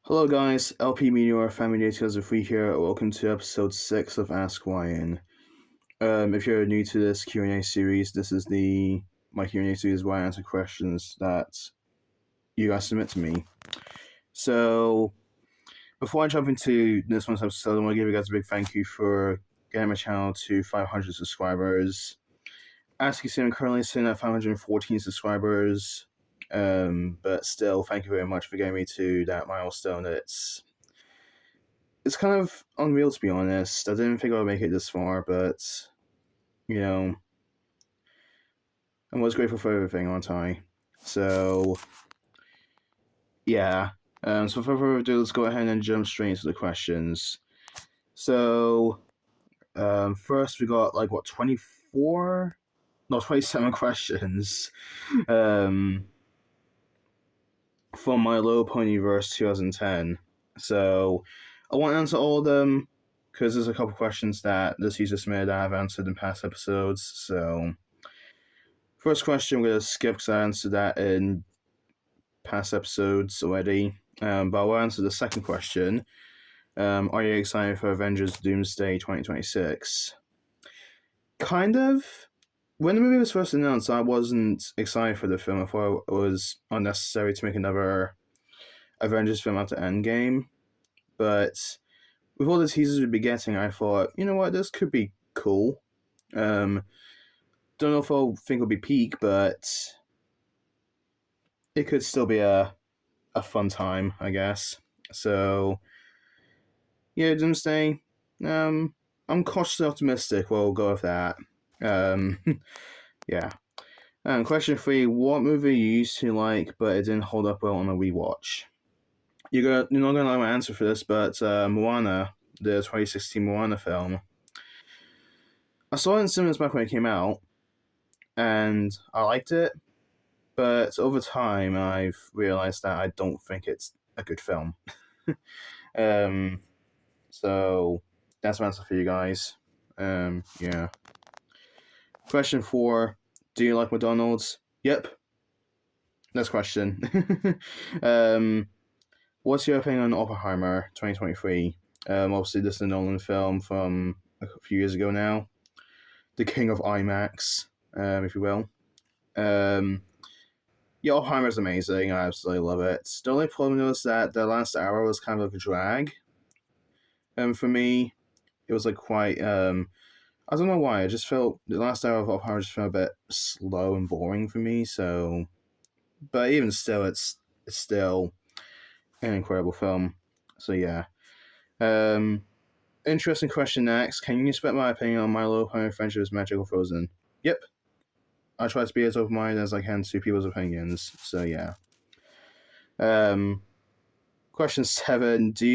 Hello guys, LP Meteor Family Day 2003 here. Welcome to episode 6 of Ask Ryan. If you're new to this Q&A series, this is my Q&A series where I answer questions that you guys submit to me. So, before I jump into this month's episode, I want to give you guys a big thank you for getting my channel to 500 subscribers. As you can see, I'm currently sitting at 514 subscribers. But still, thank you very much for getting me to that milestone. It's kind of unreal, to be honest. I didn't think I would make it this far, but you know, I was grateful for everything, aren't I? So yeah. So without further ado, let's go ahead and jump straight into the questions. So first we got 24, no 27 questions. From My Little Ponyverse 2010. So I won't answer all of them because there's a couple questions that this user submitted that I've answered in past episodes. So first question I'm gonna skip because I answered that in past episodes already. But I will answer the second question. Are you excited for Avengers Doomsday 2026? Kind of. When the movie was first announced, I wasn't excited for the film. I thought it was unnecessary to make another Avengers film after Endgame. But with all the teasers we'd be getting, I thought, you know what, this could be cool. Don't know if I'll think it'll be peak, but it could still be a fun time, I guess. So yeah, Doomsday. I'm cautiously optimistic. We'll go with that. Um, yeah. Question 3: what movie you used to like, but it didn't hold up well on a rewatch? You're not gonna like my answer for this, but Moana, the 2016 Moana film. I saw it in cinemas back when it came out, and I liked it. But over time, I've realized that I don't think it's a good film. um, so that's my answer for you guys. Yeah. Question 4: do you like McDonald's? Yep. Next question. What's your opinion on Oppenheimer 2023? Obviously, this is a Nolan film from a few years ago now. The king of IMAX, if you will. Yeah, Oppenheimer's amazing. I absolutely love it. The only problem was that the last hour was kind of like a drag. For me, it was like quite. I don't know why. I just felt the last hour of Oppenheimer just felt a bit slow and boring for me. So, but even still, it's still an incredible film. So yeah. Interesting question next. Can you respect my opinion on My Little Pony Friendship is Magical Frozen? Yep. I try to be as open-minded as I can to people's opinions. So yeah. Question 7: do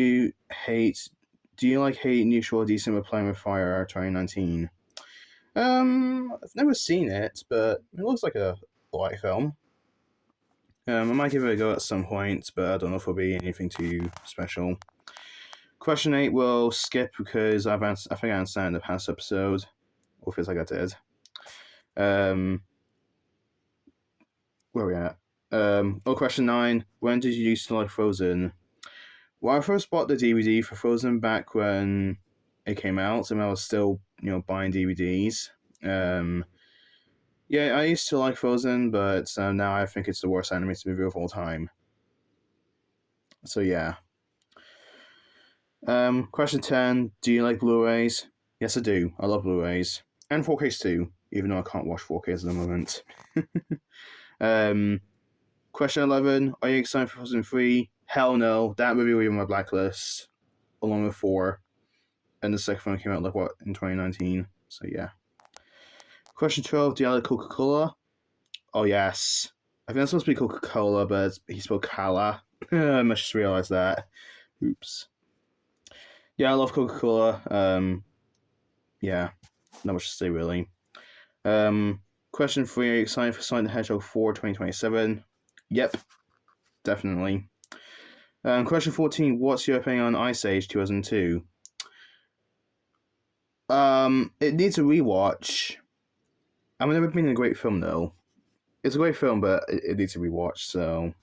you like hate Neutral December Playing with Fire 2019? I've never seen it, but it looks like a light film. I might give it a go at some point, but I don't know if it'll be anything too special. Question 8 we'll skip because I think I answered that in the past episode, or feels like I did. Where are we at? Question 9: when did you used to like Frozen? Well, I first bought the DVD for Frozen back when it came out, and I was still, buying DVDs. Yeah, I used to like Frozen, but now I think it's the worst animated movie of all time. So yeah. Question 10: do you like Blu-rays? Yes, I do. I love Blu-rays and 4Ks too, even though I can't watch 4Ks at the moment. Question 11: are you excited for Frozen 3? Hell no. That movie will be on my blacklist, along with 4. And the second one came out in 2019. So yeah. Question 12: do you like Coca-Cola? Oh yes. I think it's supposed to be Coca-Cola, but he spelled Kala. I must just realize that. Oops. Yeah, I love Coca-Cola. Yeah, not much to say really. Question 3: are you excited for Sonic the Hedgehog 4 2027? Yep, definitely. Question 14: what's your opinion on Ice Age 2002? It needs a rewatch. I've never been a great film though. It's a great film, but it needs a rewatch. So,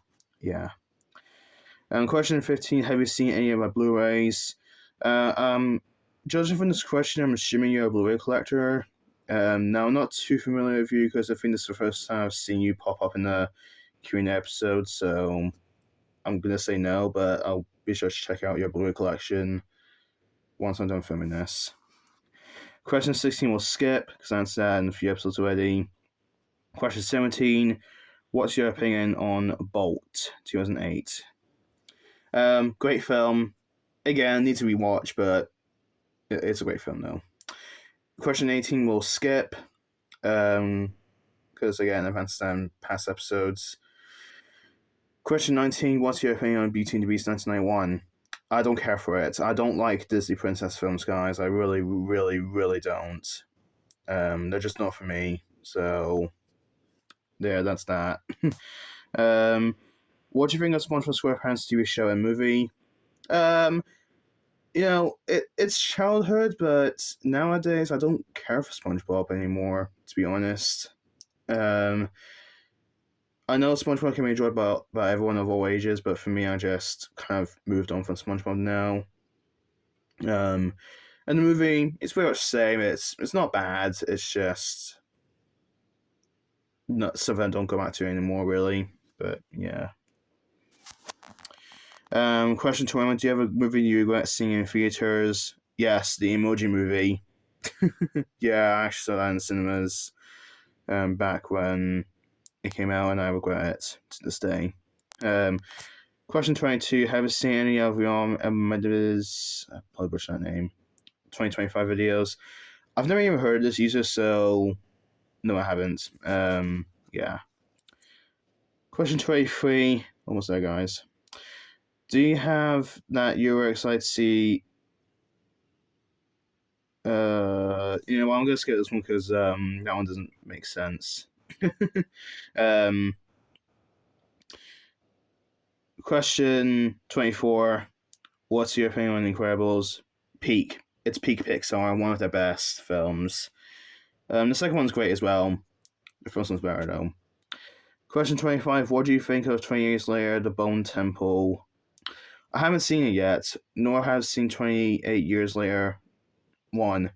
yeah. Question 15: have you seen any of my Blu-rays? Judging from this question, I'm assuming you're a Blu-ray collector. Now, I'm not too familiar with you because I think this is the first time I've seen you pop up in the Q&A episode, so I'm gonna say no, but I'll be sure to check out your Blu-ray collection once I'm done filming this. Question 16 will skip because I answered that in a few episodes already. Question 17: what's your opinion on Bolt 2008? Great film. Again, needs to be watched, but it's a great film though. Question 18 will skip because again, I've answered past episodes. Question 19: what's your opinion on Beauty and the Beast 1991? I don't care for it. I don't like Disney princess films, guys. I really, really, really don't. They're just not for me. So, yeah, that's that. What do you think of SpongeBob SquarePants TV show and movie? It's childhood, but nowadays I don't care for SpongeBob anymore, to be honest. I know SpongeBob can be enjoyed by everyone of all ages, but for me, I just kind of moved on from SpongeBob now. And the movie, it's very much the same. It's not bad. It's just not something I don't go back to anymore, really. But yeah. Question 21: do you have a movie you regret seeing in theaters? Yes, the Emoji Movie. Yeah, I actually saw that in cinemas back when it came out, and I regret it to this day. Question 22: have you seen any of your Mediv's, I probably butchered that name, 2025 videos? I've never even heard of this user, so no, I haven't. Yeah. Question 23, almost there, guys. Do you have that you were excited to see? I'm gonna skip this one because that one doesn't make sense. Question 24: what's your opinion on Incredibles? Peak. It's peak Pixar, one of their best films. The second one's great as well. The first one's better though. Question 25: what do you think of 20 Years Later, The Bone Temple? I haven't seen it yet, nor have seen 28 Years Later 1.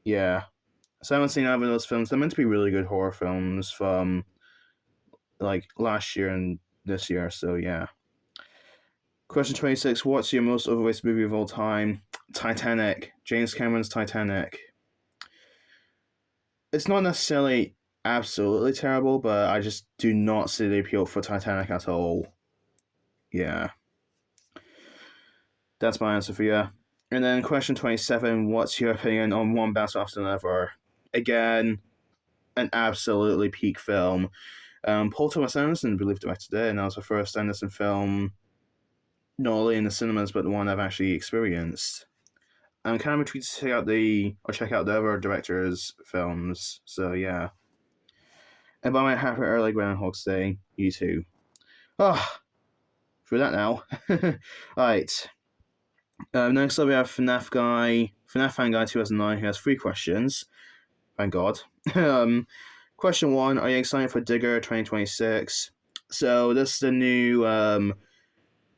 Yeah. So I haven't seen either of those films. They're meant to be really good horror films from like last year and this year, so yeah. Question 26: what's your most overrated movie of all time? Titanic. James Cameron's Titanic. It's not necessarily absolutely terrible, but I just do not see the appeal for Titanic at all. Yeah. That's my answer for you. And then question 27: what's your opinion on One Bounce After Another? Again, an absolutely peak film. Paul Thomas Anderson, I believe, directed it, and that was the first Anderson film, not only in the cinemas, but the one I've actually experienced. I'm kind of intrigued to check out the other directors' films, so yeah. And by my happy early Groundhog's Day, you too. Through that now. Alright. Next up we have FNAF Fan Guy 2009, who has 3 questions. Thank God. Question 1: are you excited for Digger 2026? So this is the new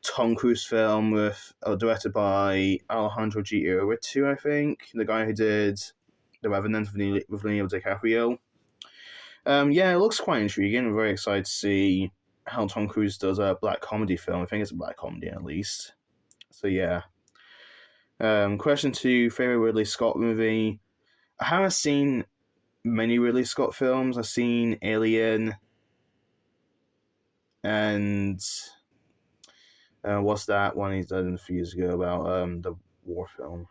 Tom Cruise film directed by Alejandro G. Iñárritu, I think, the guy who did The Revenant with Leonardo DiCaprio. Yeah, it looks quite intriguing. I'm very excited to see how Tom Cruise does a black comedy film. I think it's a black comedy at least. So yeah. Question 2: favorite Ridley Scott movie? I haven't seen many Ridley Scott films. I've seen Alien and what's that one he did a few years ago about the war film?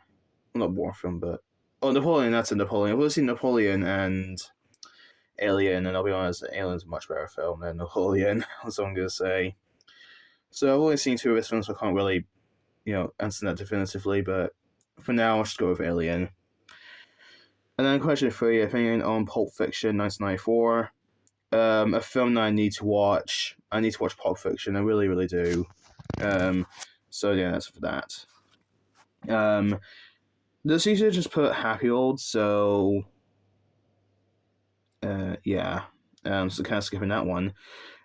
Not war film, but Napoleon. That's a Napoleon. I've only seen Napoleon and Alien, and I'll be honest, Alien's a much better film than Napoleon. That's what I'm gonna say. So I've only seen 2 of his films, so I can't really, answer that definitively. But for now, I'll just go with Alien. And then question 3: opinion on Pulp Fiction 1994. A film that I need to watch. I need to watch Pulp Fiction. I really, really do. So yeah, that's for that. This usually just put Happy Old, so yeah. So kind of skipping that one.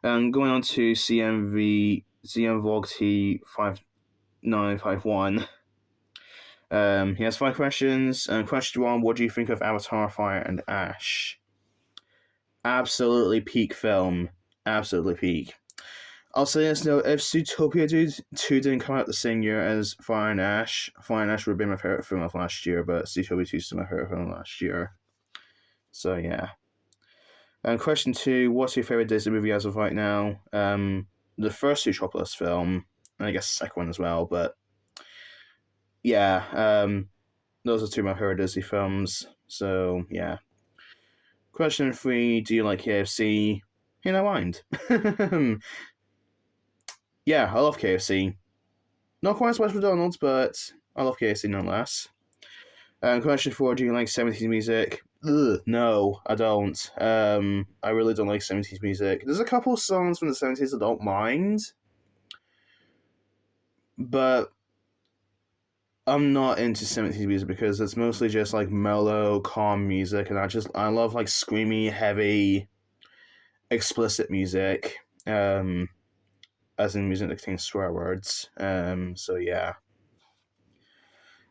Going on to CMVOG T5951. He has 5 questions. Question 1: what do you think of Avatar: Fire and Ash? Absolutely peak film. Absolutely peak. I'll say this though: if Zootopia 2 didn't come out the same year as Fire and Ash would have been my favorite film of last year, but Zootopia 2 is still my favorite film of last year. So yeah. Question 2: what's your favorite Disney movie as of right now? The first Zootropolis film, and I guess the second one as well, but yeah, those are 2 of my favorite Disney films. So yeah. Question 3: do you like KFC? You know, mind. Yeah, I love KFC. Not quite as much McDonald's, but I love KFC nonetheless. Question 4: do you like 70s music? Ugh, no, I don't. I really don't like 70s music. There's a couple of songs from the 70s I don't mind, but I'm not into 70s music because it's mostly just like mellow, calm music, and I love like screamy, heavy, explicit music. As in music that contains swear words. So yeah.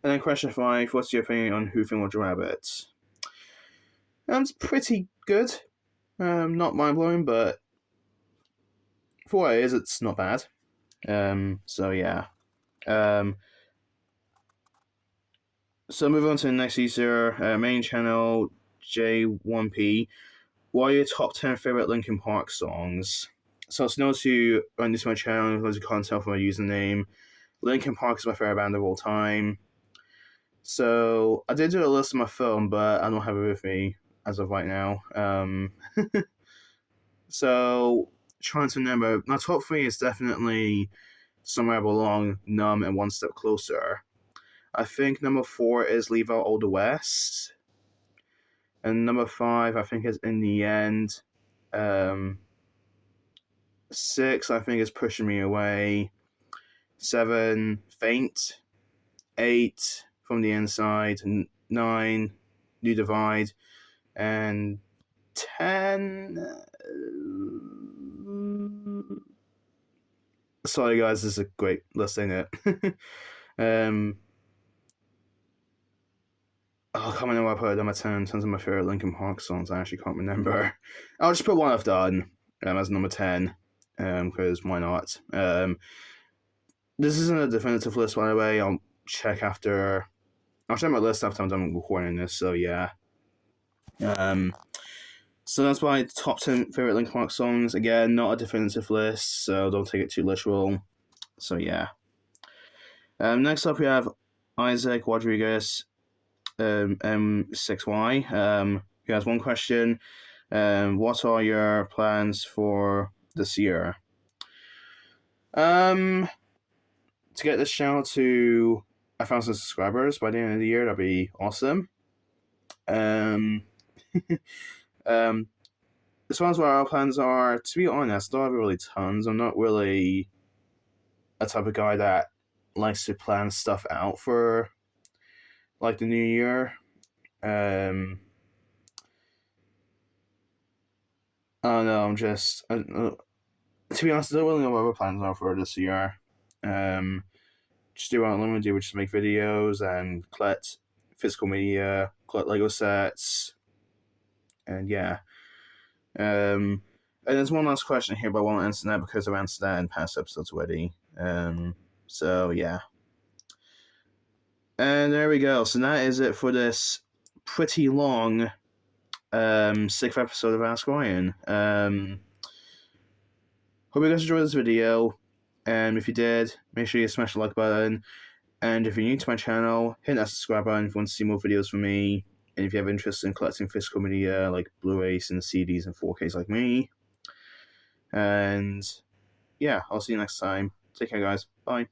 And then question 5: what's your opinion on Who Framed Roger Rabbit? It's pretty good. Not mind blowing, but for what it is, it's not bad. So yeah. So moving on to the next user, main channel J1P. What are your top 10 favorite Linkin Park songs? So it's known to run this my channel, loads of content for my username. Linkin Park is my favorite band of all time. So I did do a list of my phone, but I don't have it with me as of right now. So trying to remember, my top 3 is definitely Somewhere I Belong, Numb, and One Step Closer. I think number 4 is Leave Out All the West. And number 5, I think, is In the End. 6, I think, is Pushing Me Away. 7, Faint. 8, From the Inside. 9, New Divide. And 10... Sorry guys, this is a great list, ain't it? I can't remember what I put number 10 in terms of my favorite Linkin Park songs. I actually can't remember. I'll just put one I've done as number 10, because why not? This isn't a definitive list, by the way. I'll check my list after I'm done recording this, so yeah. So that's my top 10 favorite Linkin Park songs. Again, not a definitive list, so don't take it too literal. So yeah. Next up, we have Isaac Rodriguez, M6Y. He has one question. What are your plans for this year? To get this channel to 1,000 subscribers by the end of the year, that'd be awesome. As far as what our plans are, to be honest, I don't have really tons. I'm not really a type of guy that likes to plan stuff out for like the new year. I don't know. To be honest, I don't really know what our plans are for this year. Just do what I'm going to do, which is make videos and collect physical media, collect Lego sets, and yeah. And there's one last question here, but I won't answer that because I've answered that in past episodes already. So yeah. And there we go. So that is it for this pretty long 6th episode of Ask Ryan. Hope you guys enjoyed this video. And if you did, make sure you smash the like button. And if you're new to my channel, hit that subscribe button if you want to see more videos from me. And if you have interest in collecting physical media like Blu-rays and CDs and 4Ks like me. And yeah, I'll see you next time. Take care, guys. Bye.